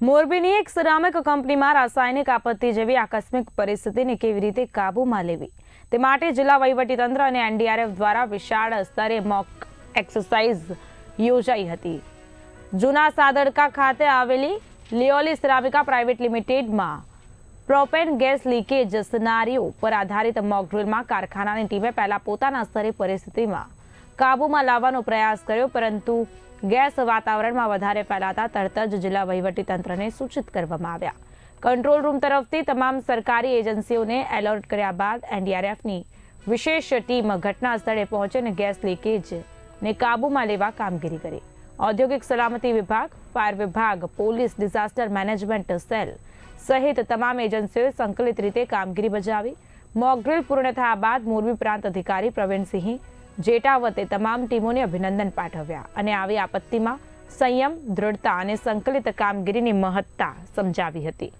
મોરબીની એક સિરામિક કંપનીમાં રાસાયણિક આપત્તિ જેવી આકસ્મિક પરિસ્થિતિને કેવી રીતે કાબૂમાં લેવી તે માટે જિલ્લા વહીવટીતંત્ર અને એનડીઆરએફ દ્વારા વિશાળ સ્તરે મોક એક્સરસાઇઝ યોજાઈ હતી। જૂના સાદરકા ખાતે આવેલી લિયોલી સિરામિકા પ્રાઇવેટ લિમિટેડમાં પ્રોપેન ગેસ લીકેજ સિનારીઓ પર આધારિત મોક ડ્રીલમાં કારખાનાની ટીમે પહેલા પોતાના સ્તરે પરિસ્થિતિમાં કાબૂમાં લાવવાનો પ્રયાસ કર્યો, પરંતુ ગેસ વાતાવરણમાં વધારે ફેલાતા તરત જ જિલ્લા વહીવટીતંત્રને સૂચિત કરવામાં આવ્યા। કંટ્રોલ રૂમ તરફથી તમામ સરકારી એજન્સીઓને એલર્ટ કર્યા બાદ એનડીઆરએફની વિશેષ ટીમ ઘટના સ્થળે પહોંચીને ગેસ લીકેજને કાબૂમાં લેવા કામગીરી કરી। ઔદ્યોગિક સલામતી વિભાગ, ફાયર વિભાગ, પોલીસ, ડિઝાસ્ટર મેનેજમેન્ટ સેલ સહિત તમામ એજન્સીઓએ સંકલિત રીતે કામગીરી બજાવી। મોક ડ્રીલ પૂર્ણ થયા બાદ મોરબી પ્રાંત અધિકારી પ્રવીણસિંહ જેટાવતે તમામ ટીમોને અભિનંદન પાઠવ્યા અને આવી આપત્તિમાં સંયમ, દૃઢતા અને સંકલિત કામગીરીની મહત્તા સમજાવી હતી।